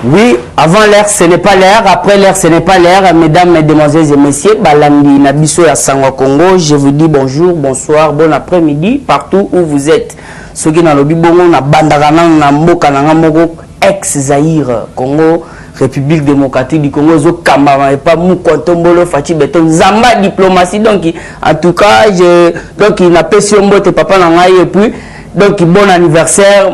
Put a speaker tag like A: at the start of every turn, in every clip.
A: Oui, avant l'air, ce n'est pas l'air. Après l'air, ce n'est pas l'air. Mesdames, mesdemoiselles et messieurs, Balandi Nabiso ya Sangwa Congo, je vous dis bonjour, bonsoir, bon après-midi, partout où vous êtes. Ceux qui n'ont pas bongo na bandarana na mboka na ngamoko ex-Zaïre, Congo, République démocratique du Congo, zo kambama et pas mou kontombolo fati beton zamba diplomatie. Donc en tout cas, donc il n'a pas si on bote papa na ngai et puis donc bon anniversaire.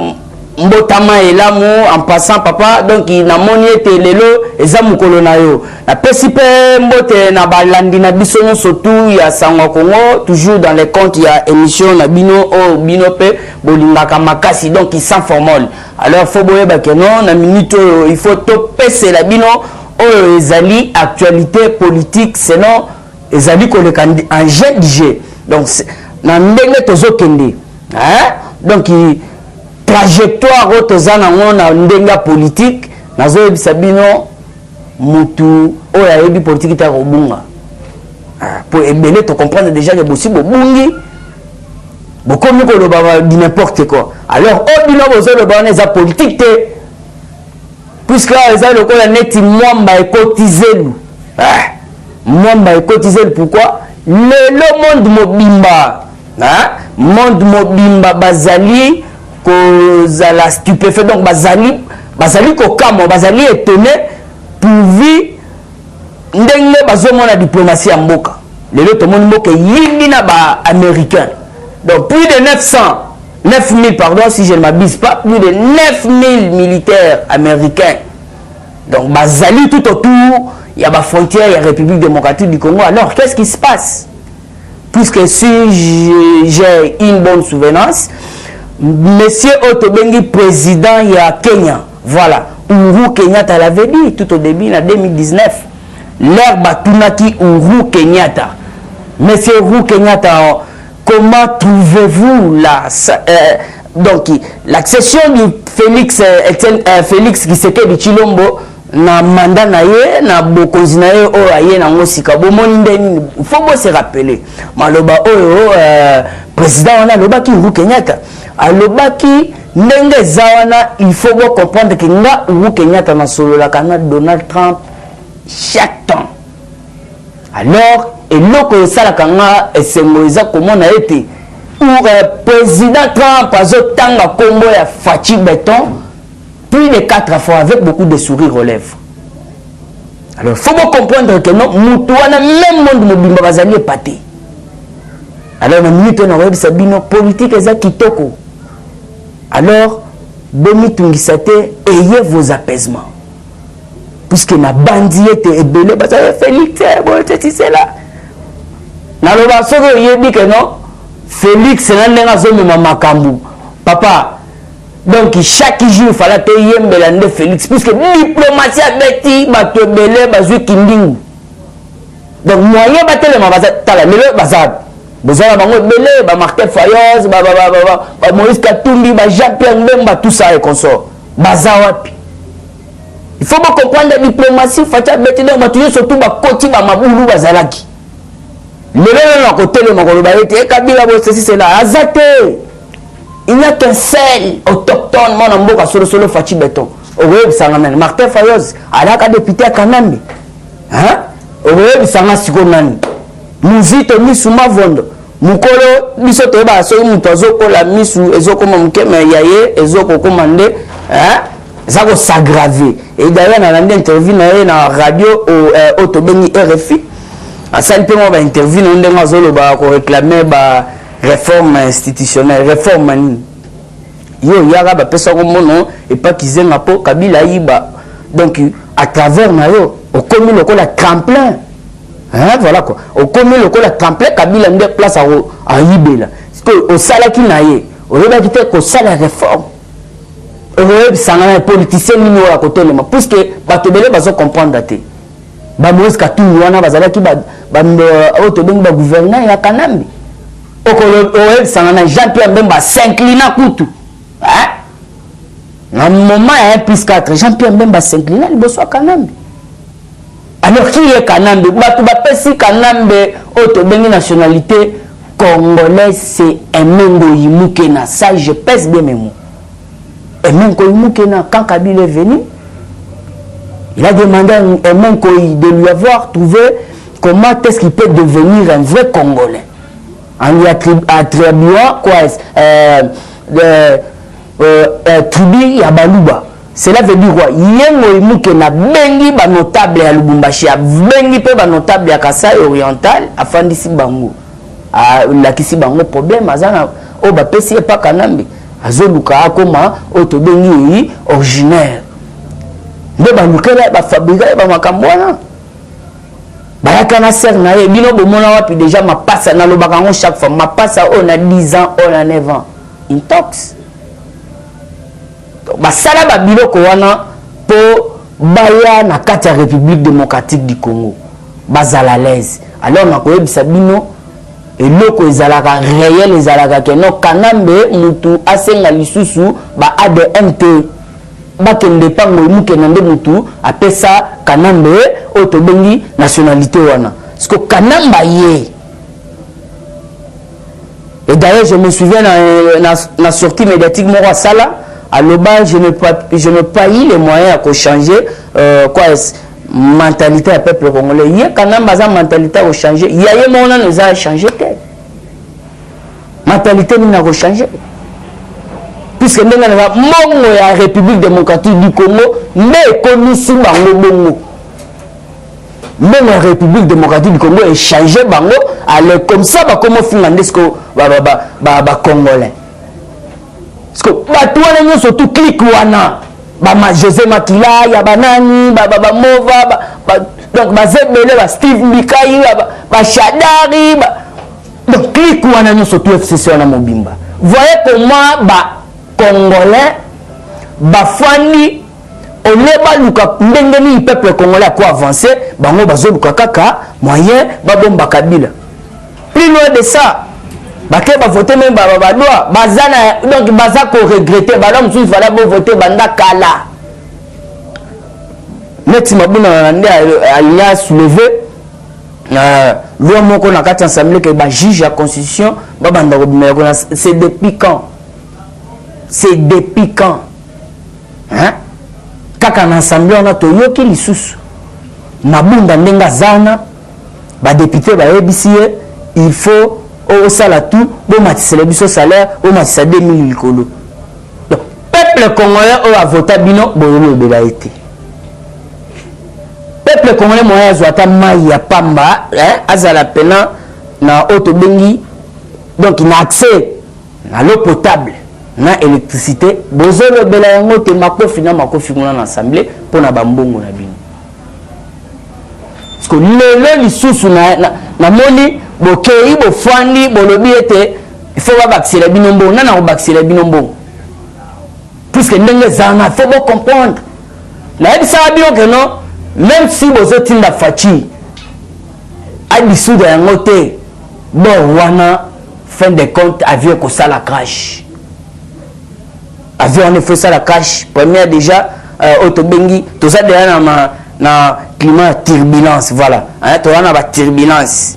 A: Mbotama et l'amour en passant papa donc il n'a monié lelo ezamu kolonayo na pesipe mbote na balandi na biso surtout il y a Sangwa Congo toujours dans les comptes il y a émission na bino o binope bolingaka makasi donc il s'informe alors faut boyeba que non na minute il faut to pese la bino o ezali actualité politique sinon ezali koleka en jet donc na ndenge tozokende hein donc trajectoire otozana ngona ndenga politique nazo ebisa bino mutu oya yebi politique ta robunga pour ebele to comprendre déjà que possible bungi bokomi ko loba di n'importe quoi alors obino bozo loba na za politique te puisque ça le ko la neti mwamba ekotizelu mwamba ekotizelu pourquoi le monde mobimba monde mobimba bazali cause la stupéfait donc bazali kokamo bazali étonné pourvu ndenge bazomona la diplomatie ya mboka lelo tomoni mboka yindi na ba américain donc plus de 9000 pardon si je ne m'abuse pas plus de 9000 militaires américains donc bazali tout autour il y a ba frontière il y a République démocratique du Congo alors qu'est-ce qui se passe puisque si j'ai une bonne souvenance Monsieur Otobengi, président il y a Kenya, voilà, Uhuru Kenyatta l'avait dit tout au début en 2019. L'air Batunaki Uhuru Kenyatta. Monsieur Uhuru Kenyatta, comment trouvez-vous l'accession du Félix Tshisekedi Tshilombo na mandat na ye na bokonzi na ye o aye na ngosika bomoni ndeni faut se rappeler maloba oyo président on a lobaki Uhuru Kenyatta alobaki ndenge zawana il faut comprendre que nga Uhuru Kenyatta na solo la kana Donald Trump chaque temps alors et loko sala kanga esengoza comment na été pour président Trump azotanga kombo ya Fachi Beton plus de 4 fois avec beaucoup de sourires aux lèvres. Alors, il faut comprendre que non, Moutouana, même monde mobimba bazali épaté. Alors, on a web sabino politique et kitoko. Alors, Bomi Tungisate, ayez vos apaisements. Puisque na bandit était ébélé, parce que Félix, c'est là. Dans le bas, il dit que non, Félix, c'est un makambu. Papa, donc chaque jour il fallait payer Mbelande Félix puisque diplomatie a bêti bato belé bazui kindingu donc moyen batele ma bazala melo bazab bazala bango belé ba Martin Fayos ba Maurice Katumbi ba Jean-Pierre Mbemba tout ça et consort bazawapi il faut comprendre la diplomatie fatia bêti donc batu surtout ba koti ba mabulu bazalaki lelo na côté le makolo ba ete Kabila bo c'est là azate. Il n'y a qu'un seul autochtone, mon amboka solo Fachi Beton. Owe Sangamen, Martin Fayos, alaka député à Kanambi. Hein? Owe Sanga Sikonani. Muzito misu mavondo. Mukolo biso teba so mutozo ko la misu ezoko mamkeme yaye ezoko komande, hein? Zako s'aggraver. Et d'ailleurs na lande interview na radio au Otobengi RFI. A ça peut moi interview na ndenga zolo ba ko réclamer ba réforme institutionnelle, réforme yo yara ba pesa ko mono et pas qu'ils aient po Kabila yiba donc à travers na yo au commis lokola tremplin hein voilà quoi au commis lokola tremplin Kabila ndé place à yibela parce que au sala ki na ye au lieu de ko sala réforme au lieu sangana politicien ni no à côté le parce que bato belé bazo comprendre daté ba Moïse Katumbi wana bazala ki ba auto bengi ba gouverneur ya Kanambi au sangana Jean-Pierre Mbemba s'inclina kutu hein à un moment il y a plus 4 Jean-Pierre Mbemba s'inclina il bosse à Kanambi alors qui est Kanambi bato ba pesi Kanambi auto bengi nationalité congolais c'est Emengo Yimukena ça je pèse bien mes mots Emengo Yimukena quand Kabila est venu Il a demandé à Monkoï de lui avoir trouvé comment est-ce qu'il peut devenir un vrai Congolais. En lui attribuant quoi tribu ya Baluba. Cela veut dire quoi? Yengo imuke na bengi ba notable ya Lubumbashi, ya bengi pe ba notable ya Kasai Oriental afandisi bango. La kisi bango problème azana o ba pesi pa kanambe. Azoluka akoma o to bengi originaire. Nde ba lukela ba fabriquer ba makambwana. Bayaka na ser na ye bino bomona wapi déjà ma passe na lobaka ngo chaque fois ma passe on a 10 ans on a 9 ans. Intox. Basala ba biloko wana po baya na kati ya République démocratique du Congo bazala l'aise. Alors na koyebisa bino eloko ezalaka réel ezalaka ke no kanambe mutu asenga lisusu ba ADN te bakende pango muke nande mutu apesa kanambe oto bengi nationalité wana parce que kanamba ye. Et d'ailleurs je me souviens na sortie médiatique moko sala à l'Oba, je n'ai pas eu les moyens de changer mentalité du peuple congolais. Il y a quand même une mentalité à changer. Il y a des gens qui ont changé. La mentalité n'a pas changé. Puisque nous avons la République démocratique du Congo, mais comme ici, même la République démocratique du Congo est changée. Comme ça, comment finlandais Congolais. Parce que les gens sont tous clics wana ba José Makila ya banani ba Mova donc ba Zebele ba Steve Mikai ba Shadari donc clics wana nous sont tous FCC na mobimba. Voyez comment ba Congolais ba fani on est ba luka ndengeni peuple congolais quoi avancer bango bazo luka kaka moyen ba bomba Kabila. Plus loin de ça Baké va voter même Babadoua, Bazana, donc Baza ko regretter, Badam il fallait voter Banda Kala. Net Mabuna a soulevé, l'homme qu'on a quatre assemblées que juge la constitution, c'est depuis quand? C'est depuis quand? Hein? Quand on assemblée on a toyo qui l'issous. Mabunda Nenga Zana, député, il faut au salaire tout, bon matisse le salaire, au matisse 2000 likolo. Donc peuple congolais a voté bino boyolo belaité. Peuple congolais moya zwata maya pamba, azala pena na auto bengi, donc il a accès à l'eau potable, na électricité, bozolo belayango te makofi na makofi ngona na assemblée pour na bambongo na bino. Parce que le lisusu na moni bokei bofandi bolobi ete il faut pas baxer les binombo nana ko baxer les binombo puisque ndenge zana faut pas comprendre la ebisa bio que non même si bozo tinda fachi abisu de ngote bon wana fin de compte avion ko sala crash avion on fait ça la crash première déjà autobengi tout ça déjà na climat turbulence voilà hein to wana ba turbulence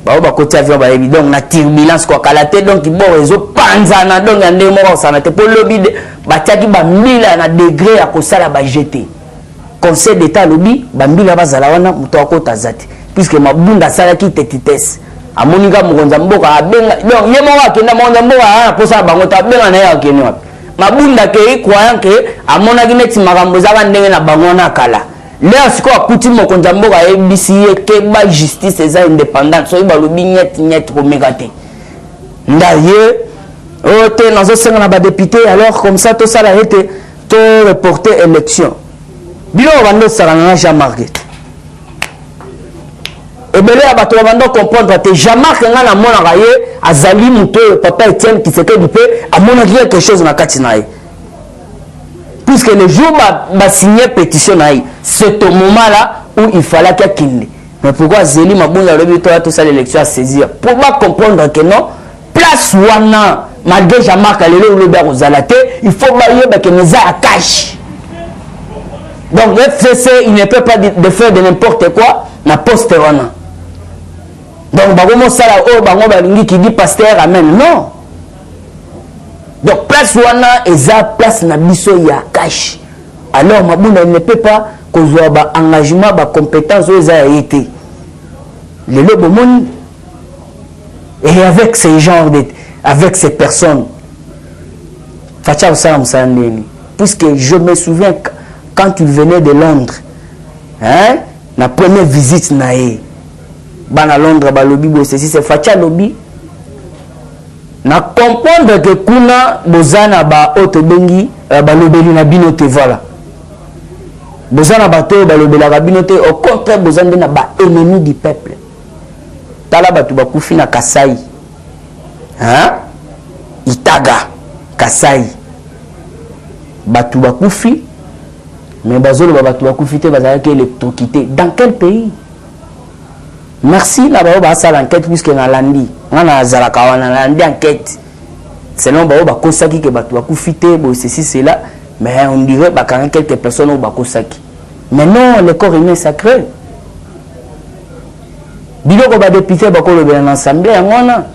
A: ba côté avion ba donc na turbulence quoi kalaté donc bon réseau panzana donc ande mo ça na te pour lobby ba tiaki ba 1000 na degré ya ko sala ba jeter conseil d'état lobby ba 1000 ba zala wana muto akota zati puisque mabunda sala ki tetitesse amonika mukonza mboka abenga donc yemo wa kenda monza mboka pour ça bango ta benga na ya keni wapi mabunda ke croyant que amona ki neti makambo za ba ndenge na bango na kala. Là, ce qu'on a coutué mon condamné à ABC, que la justice est indépendante, soit il va le bien pour mégater. D'ailleurs, dans un sein, on a des députés, alors comme ça, tout ça a été tout reporté élection. Bilan, on va ça n'a jamais marqué. Et bien là, on va comprendre que jamais quand on a mon araye, Azali Mouto, papa Etienne qui s'est fait du peu, à mon avis, quelque chose dans la Katinaï. Puisque le jour où on a signé pétition, c'est au moment-là où il fallait qu'il y ait. Mais pourquoi Zéli Mabouya tout ça l'élection à saisir? Pour pas comprendre que non, place Wana, malgré Jean-Marc Alelo ou le Béro Zalaté, il faut que nous à cash. Donc le FCC, il ne peut pas de faire de n'importe quoi, na poste Wana. Donc, Bagomo Sala, oh, Bango Balingi qui dit pasteur, amen. Non. Donc place wana eza place na biso ya cash alors Mabunda ne peut pas kozwa ba engagement ba compétence aux a été le lobo moni. Et avec ces genres de avec ces personnes Facha Salam Sandeni, puisque je me souviens quand il venait de Londres, hein, la première visite nae bana Londres balobi bo ceci c'est Facha lobby na comprendre que kuna bozana ba otobengi balobeli na binote voilà bozana bato balobela ka binote au contraire bozana na ba ennemi du peuple tala batu bakufi na Kasai hein Itaga Kasai batu bakufi mais bazolo batu bakufi te bazalaki électrocuté dans quel pays? Merci la ba ba ça l'enquête puisque na landi on a zalaka wana landi enquête selon ba ba kosaki ke batu bakufi te bo ceci c'est là mais on dirait ba quand quelques personnes au ba kosaki mais non le corps humain sacré biloko ba député ba ko le dans l'assemblée ngona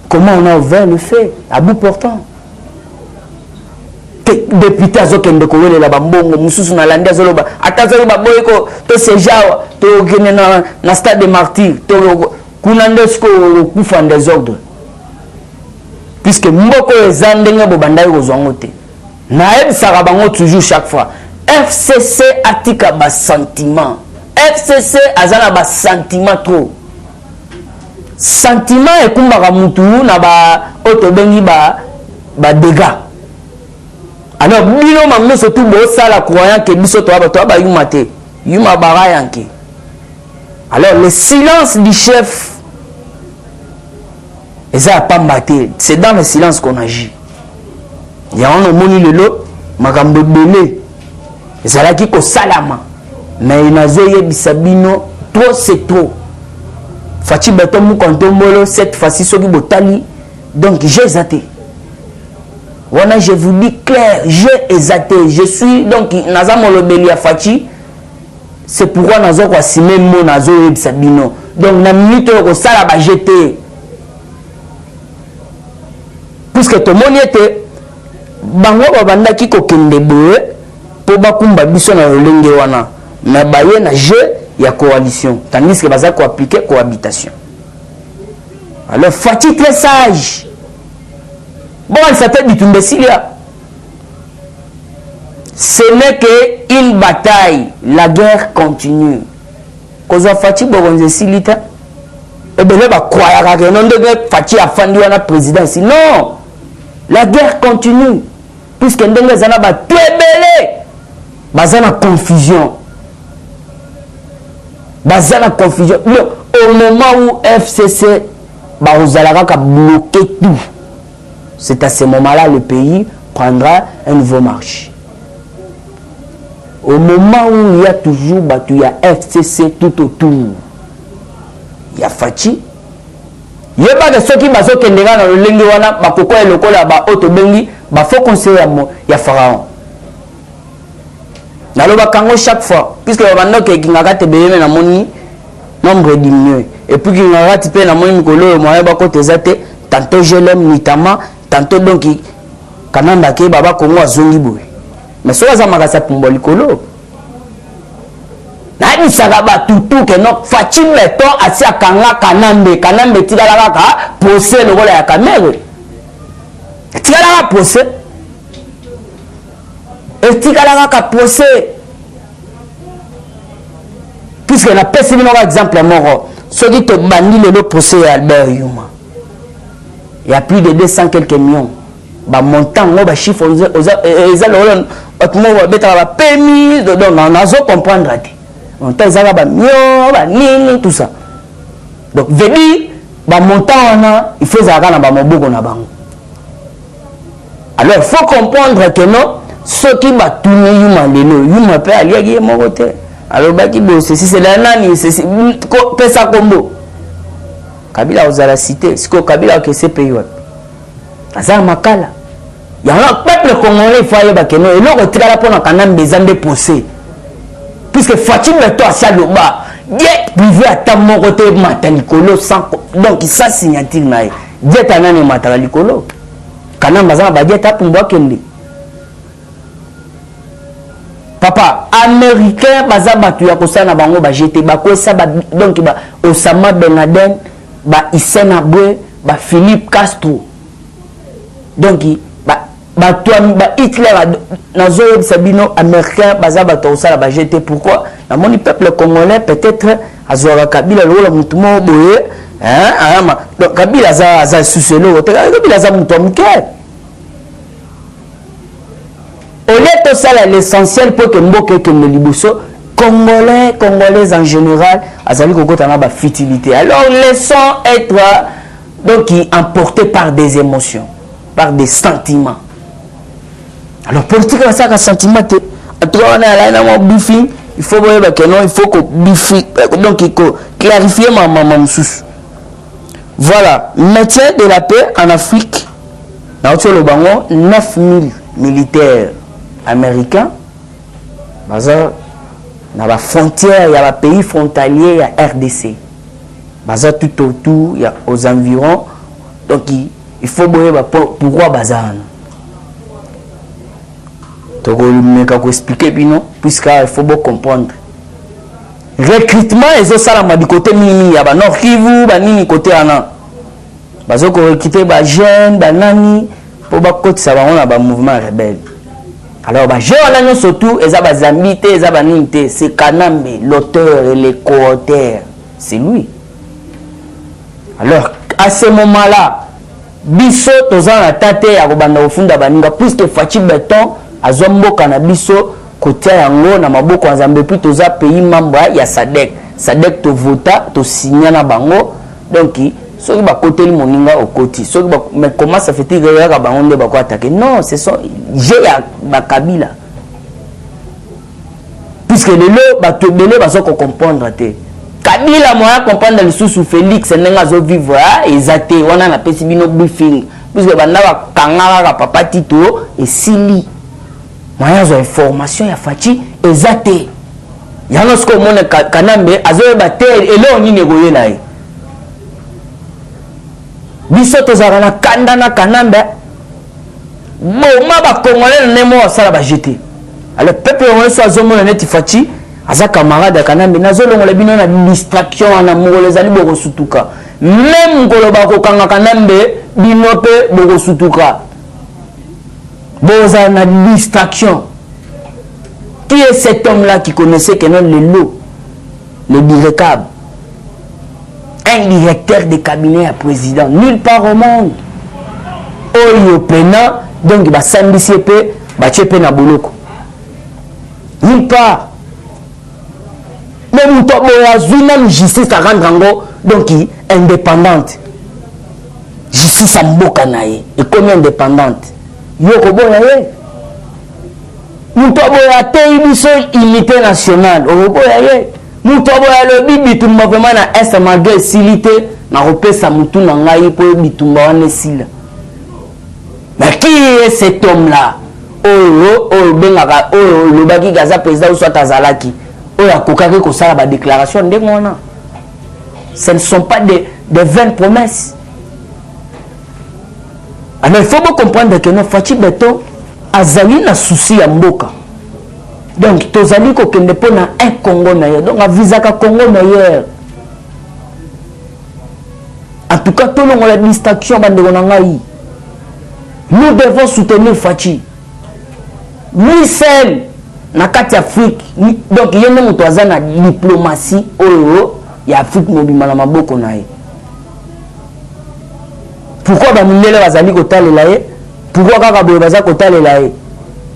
A: comment on a ouvert le fait à bout portant député azokende kowele la bambongo mususu na landi azoloba atazalo baboyeko to sejawa to kene na stade de martyr to kuna ndesko kufa désordre puisque mboko ezandenge bo bandai kozwango te na ebisaka bango toujours chaque fois FCC atika ba sentiment FCC azana ba sentiment trop sentiment ekumbaka mutu na ba otobengi ba dégâts. Alors, bino mamno surtout bo sala croyant que biso to ba yuma te yuma barayanke. Alors le silence du chef eza pas mbaté, c'est dans le silence qu'on agit. Ya on moni lelo makambo belé ezala ki ko salama mais inazoye bisabino trop c'est trop. Fati beto mu kontombolo cette fois-ci soki botali donc j'ai zaté. Voilà, je vous dis clair, j'ai exaté, je suis donc Nazamo Lobeli à Fachi, c'est pourquoi Nazo quoi si même mon Nazo et Sabino. Donc na minute au sala ba jeté. Puisque tout le monde était bango babanda ki ko kende boe pour bakumba biso na lolenge wana. Mais baye na jeu il y a coalition, tandis que baza ko appliquer cohabitation. Alors Fachi très sage. Bon, il s'appelle du Tumbesilia. Ce n'est qu'une bataille. La guerre continue. Koza Fati Boronze Silita. Et bien, là, croire que non devait Fati a fendu à la présidence. Non. La guerre continue. Puisque nous avons très belé. Bazana confusion. Bazana confusion. Au moment où FCC, Barouzalaka a bloqué tout. C'est à ce moment-là le pays prendra un nouveau marche. Au moment où il y a toujours battu, il y a FCC tout autour. Il y a Fachi. Il n'y a pas de ceux qui sont dans le Lenguana, pourquoi le col là-bas, Otobengi, il faut conseiller à moi, il y a Pharaon. Dans le Bakango chaque fois, puisque le Bando qui a été béni dans mon nombre diminué. Et puis qu'il a été dans mon Mikolo, moi, tantôt je l'aime, Nitama. Tantôt donc kananda ke baba kongo azongi boye mais so za makasa pumbo likolo na bisaka ba tutu ke no Fachi meto asi akanga kanambe tikala kaka procès le kola ya kamere tikala ka procès et tikala kaka procès puisque na pesi ni mo exemple moko so dit to bandi le procès à Albert Yuma. Il y a plus de 200 quelques millions. Bah montant, bah chiffre, donc on a comprendre. Montant, tout ça. Donc, bah montant, il faut ça dans mon bout. Alors, il faut comprendre que non, ceux qui m'a tourné, ils m'ont pas aller à mon côté. Alors, bah qui bosse, si c'est la nani, c'est ça combo. Kabila aux la cité, c'est que Kabila que c'est payé. Azar Makala. Il y a un peuple congolais, il faut aller à Keno. Et nous retirons la pour un besoin de procès. Puisque Fatim le toi, c'est le bas. Diète privé à ta mon côté, Matalikolo, sans. Donc, ça signature. Diète à Nani Matalikolo. Kanam Bazan, Diète à Pumbo Kendi. papa américain baza batu ya kosala bango ba jeté ba kwesa ba donc ba Osama Ben Laden ba Hissène Habré ba Philippe Castro donc ba Hitler nazo sabino américain baza batu osala ba jeté pourquoi na moni peuple congolais peut-être azora Kabila lo mutumo boye hein donc Kabila za suselo Kabila za mutu muke au lieu de ça l'essentiel pour que mboke que me liboso congolais en général azali kokota na ba futilité alors laissons être donc emportés par des émotions par des sentiments alors politique c'est un sentiment te toi on est là dans briefing il faut voir que non il faut que briefing donc il faut clarifier ma sous voilà maintien de la paix en Afrique dans le bango 9000 militaires américains baza na ba frontière il y a ba pays frontalier il y a RDC baza tout autour il y a aux environs donc il faut voir pourquoi baza donc on peut expliquer bino puisque il faut bien comprendre recrutement et ça là du côté mini ya ba Nord Kivu ba nini côté ana baza ko recruter ba jeune ba nani pour ba côté ça ba on a ba mouvement rebelle. Alors, je surtout, c'est Kanambe, l'auteur et le co-auteur. C'est lui. Alors, à ce moment-là, biso, tozan la tate, à Robanda Ofunda Baninga, puisque Fachi Beton, à Zombo Kanabiso, côté Yango, na Maboko Azambe, puis toza pays membre, il y a Sadek. Sadek, to vota, to signé na Bango. Donc, ceux qui côté le moninga au côté mais comment ça fait il y a bango ba ko attaquer non ce sont j'ai ba Kabila puisque le lot ba to belé ba so comprendre te Kabila moi comprendre le sous Félix nenga zo vivre ezate wana na pesi bino briefing puisque banda ba kangara ka papa Tito et Sili moi zo information ya Fachi ezate yana sko mona Kanambe azo ba te ele oni negoye na ye biso tozala na kanda na Kanambe boma ba congolais nemo sala ba jeté alors peuple on soit zomona neti Fachi aza camarade ya Kanambe nazolongola bino na distraction na mongolo zali boko sutuka même ngolo ba ko kanga Kanambe bino pe boko sutuka boza na distraction. Qui est cet homme là qui connaissait que non le lot le directeur un directeur de cabinet à président nulle part au monde oyo pena donc ba sambisi pe ba chepe na boloko nulle part même to boya zuna justice à rendre ngo donc indépendante justice à mboka nae et comme indépendante yoko boya ye muto boya te biso unité nationale o boya ye muto boya le bitumba vraiment na est malgré silité na repesa mutu na ngai po bitumba wana sila. Mais qui est cet homme là? Oh bengaka le baki gaza président ou soit azalaki oyo akokaki kosala ba déclaration ndenge wana. Ce ne sont pas des vaines promesses. Alors il faut bien comprendre que non Fachi Beton azali na souci ya mboka. Donc tozali ko kende pona un Congo na ye donc a visa ka Congo na ye. En tout cas tout le monde l'administration bande na ngai. Nous devons soutenir Fachi. Lui seul na kati Afrique donc yene muto azana diplomatie oyo ya Afrique mobima na maboko na ye. Pourquoi ba mindele bazali ko talela ye? Pourquoi kaka boye baza ko talela ye?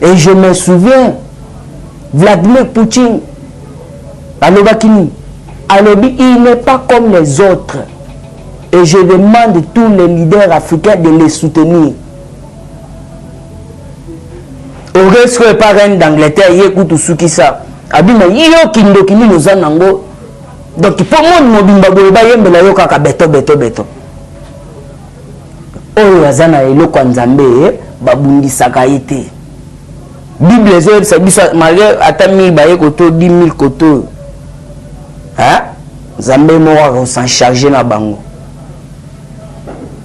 A: Et je me souviens Vladimir Poutine alobakini alobi il n'est pas comme les autres et je demande tous les leaders africains de les soutenir. Au reste pas reine d'Angleterre yekutu sukisa abima yo kindokini nozanango donc pour moi mobimba boye ba yembela yo kaka beto oyo azana eloko nzambe babundisaka ete Bible zo ça biso malgré ata 1000 baye koto 10000 koto hein nzambe mo s'en charger na bango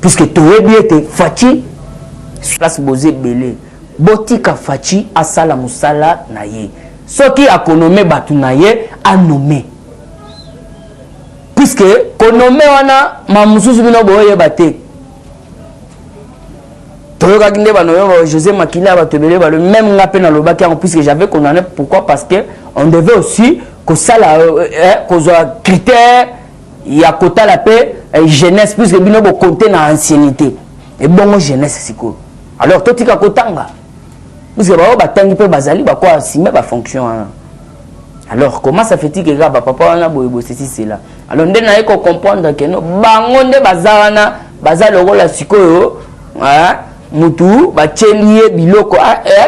A: puisque tout est bien Fachi place bosé belé botika Fachi asala musala na ye ce qui a connommé Batunaye a nommé. Puisque connommé wana mamususu bino boye bate. Toyoka kinde banoyo José Makila batebele ba le même ngape na lobaki puisque j'avais condamné pourquoi parce que on devait aussi que ça la critère il y a quota la paix jeunesse puisque bino bo compter na ancienneté et bon jeunesse siko. Alors to tika kotanga. Puisque ba batangi pe bazali ba quoi assumer ba fonction. Alors comment ça fait-il que gaba papa wana boyebo ceci cela. Alors ndé na eko comprendre que no bango nde bazana bazali lokola sikoyo hein mutu ba chelie biloko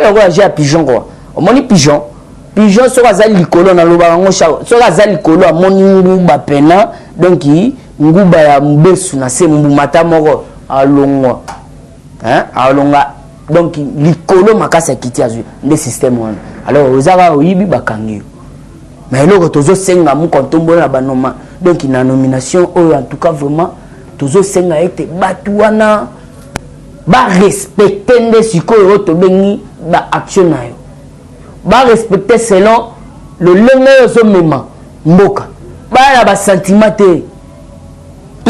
A: lokola j'ai pigeon quoi. Omoni pigeon so bazali likolo na loba ngo so bazali likolo amoni nguba pena donc nguba ya mbesu na se mbumata moko alongwa hein alonga donc likolo makasa kiti azui nde système wana. Alors ozaka oyibi bakangi mais loko tozo senga mu kontombo na banoma donc na nomination en tout cas vraiment tozo senga ete batuana ba respecter nde sikoyo to bengi ba action na yo ba respecter selon le lenge zo mema mboka ba na ba sentiment te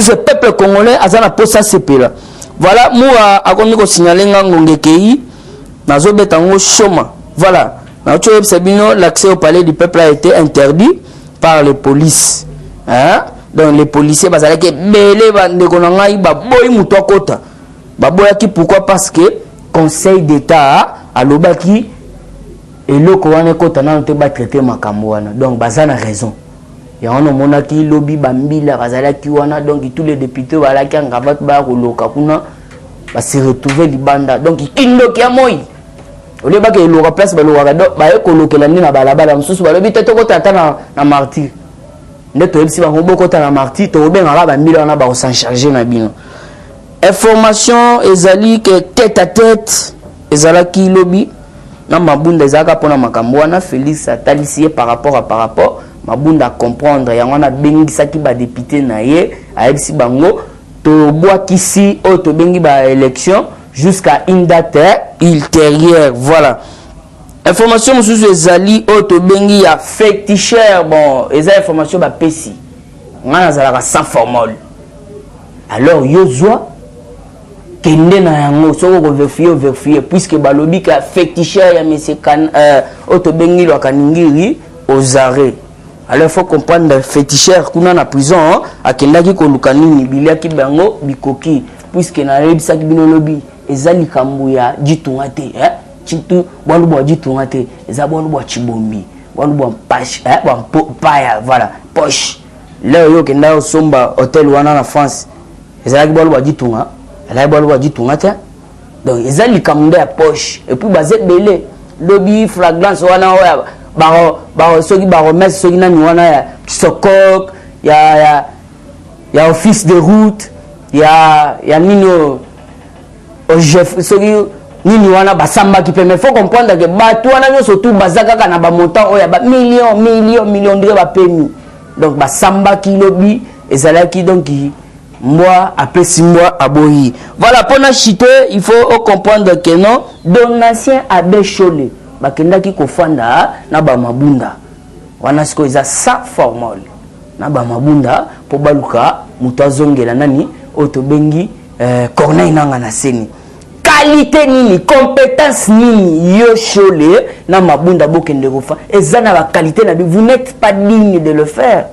A: ce peuple congolais azana posa sepela. Voilà moi akomi ko signaler ngangonge kei nazo betango choma. Voilà na choye sabino l'accès au palais du peuple a été interdit par les polices hein. Donc les policiers bazala ke belé bande konanga iba boy mutokota baboyaki pourquoi parce que conseil d'état a lobaki eloko wana kota na te ba traiter makambo wana donc bazana raison ya on monaki lobby bambila bazalaki wana donc tous les députés voilà qui ngaba ba koloka kuna ba se retrouver libanda donc kindo kia moi ole ba ke loka place ba loka do ba ekolokela ni na balabala mususu ba lobi tete kota ata na martyr ndeto ebisi ba ngombo kota na martyr to benga ba mbila wana ba s'en charger na bino. Information ezali que tête à tête ezalaki lobby na mabunda ezaka pona makambo wana Félix atalisie par rapport mabunda comprendre yango na bengisaki ba député na ye ayebisi bango to boakisi o to bengi ba élection jusqu'à une date ultérieure. Voilà. Information mususu ezali o to bengi ya féticheur bon eza information ba pesi ngana zalaka sans formule. Alors yozwa kende na yango soko vérifier puisque balobi ka féticheur ya monsieur kan auto bengi lo kaningiri aux arrêts. Alors il faut comprendre féticheur kuna na prison akendaki ko lukanini biliaki bango bikoki puisque na rebisa ki bino lobi ezali kambu ya jitunga te chitu bwandu bwa jitunga te eza bwandu bwa chibombi bwandu bwa pash bwa paya voilà poche leo yo kenda somba hotel wana na France ezali bwandu bwa jitunga la bolo wa jitunga te donc ezali kamunda ya poche et puis bazé belé lobby flagrance wana oya ba soki ba remettre soki na wana ya sokok ya office de route ya nino au chef soki nini wana basamba ki mais faut comprendre que batu wana yo surtout bazaka kana ba montant oya ba million de ba pemi donc basamba ki lobby ezalaki donc moi après 6 mois à Boyi. Voilà pour la chite il faut comprendre que non donation abbé Cholé bakenda ki kofanda na ba mabunda wana siko iza sa formule na ba mabunda po baluka mutazongela nani otobengi Corneille nanga na seni qualité nini compétence nini yo Cholé na mabunda bokende kofa ezana ba qualité na vous n'êtes pas digne de le faire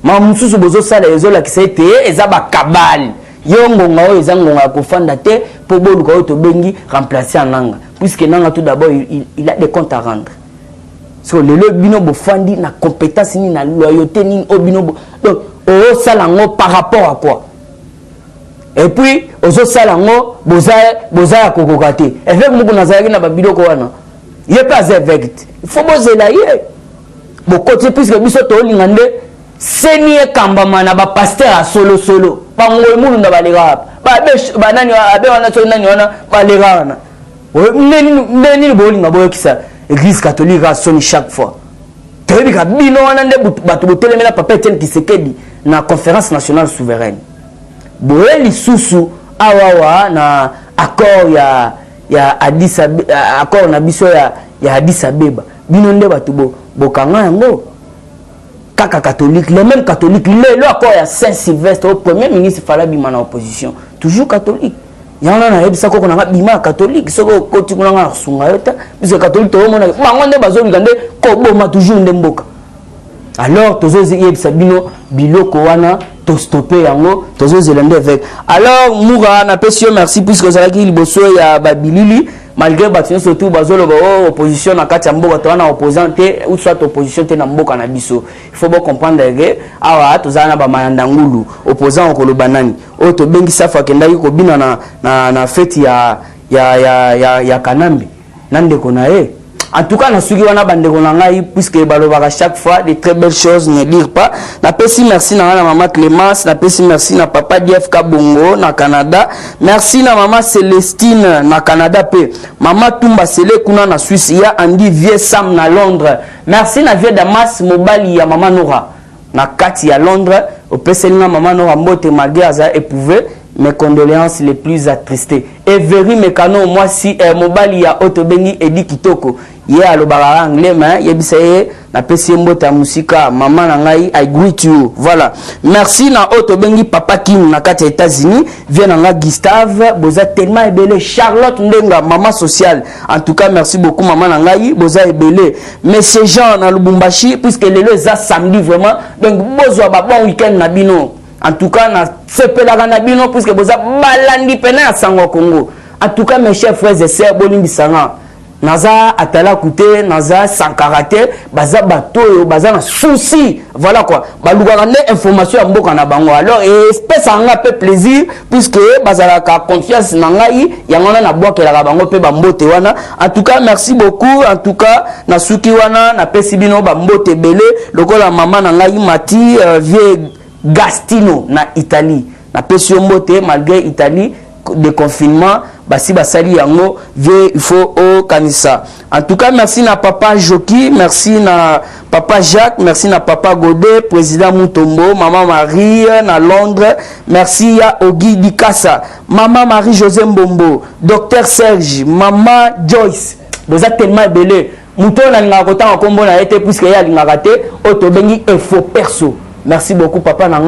A: mamususu bozo sala ezola kisete ezaba kabal yongo ngao ezangonga kofanda te po boluka oto bengi remplacer nanga puisque nanga tout d'abord il a des comptes à rendre so le bino bofandi na compétence ni na loyauté ni obino donc o sala ngo par rapport à quoi et puis ozo sala ngo boza ya kokokate avec muko nazaki na babiloko wana il est pas avec il faut bozela ye bokote puisque biso to lingande seni ekambama na ba pasteur a solo bango emulu na balega ba nani abe wana so nani wana balega wana neni bolinga boyokisa église catholique a soni chaque fois tebi ka bino wana nde batu botelemela papa Etienne Tshisekedi na conférence nationale souveraine boeli susu awawa na accord ya Addis accord na biso ya Addis Abeba bino nde bato bokanga yango kaka catholique, les mêmes catholiques, le accord à Saint-Sylvestre, au premier ministre fallait bima en opposition, toujours catholique. Il y en a ça qu'on a bima catholique, ce qu'on continue à sungaeta, puisque catholique tout le monde, mangonde bazoli gande, koboma toujours ndemboka. Alors tozo yebsabino biloko wana to stopper yango, tozo zelande avec. Alors Moura na pesio merci puisque ça qui liboso ya babilili. Malgré batino surtout bazolo opposition na kati ya mboka to na opposant te ou soit opposition te na mboka na biso il faut bien comprendre que awa tozana ba mayanda ngulu opposant ko lobanani o to bengi safa kenda ko bina na fête ya Kanambi nande kona en tout cas na suki wana bande kona ngai puisque balobaka chaque fois de très belles choses ne lire pas na pesi merci na maman Clémence na pesi merci na papa Dief Kabongo na Canada merci na maman Célestine na Canada pe maman Tumba Sele kuna na Suisse ya Andy Vie Sam na Londres merci na Vie Damas Mobali ya maman Nora na kati ya Londres au peselina maman Nora mbote malgré aza éprouvé mes condoléances les plus attristées et Veri Mekano moi si Mobali ya Otobengi Edi Kitoko ye alobara anglais mais yebisaye na pesi mbota musika maman na ngai I greet you voilà merci na Otobengi papa Kim na kati ya États-Unis vient na Gustave boza tellement ebele Charlotte Ndenga maman sociale en tout cas merci beaucoup maman na ngai boza ebele monsieur Jean na Lubumbashi puisque lelo za samedi vraiment donc bozwa ba bon week-end na bino en tout cas na sepela na bino puisque boza balandi pena ya sango Congo en tout cas mes chers frères et sœurs bolingi sanga naza atala coûté naza sankarate baza bato baza na souci voilà quoi balugaka ne information ya mboka na bango alors espèce anga peu plaisir puisque bazala ka confiance na ngai yango na bwakela bango pe bambote wana en tout cas merci beaucoup en tout cas na suki wana na pesi bino bambote belé lokola maman na ngai Mati vie Gastino na Italie na pesi mbote malgré Italie de confinement basi basali yango vie il faut au kanisa en tout cas merci na papa Joki merci na papa Jacques merci na papa Godet président Mutombo maman Marie na Londres merci ya Ogi Dikasa maman Marie José Mbombo docteur Serge maman Joyce boza tellement belé muto na linga kota kombo na été puisque ya linga raté otobengi info perso merci beaucoup papa na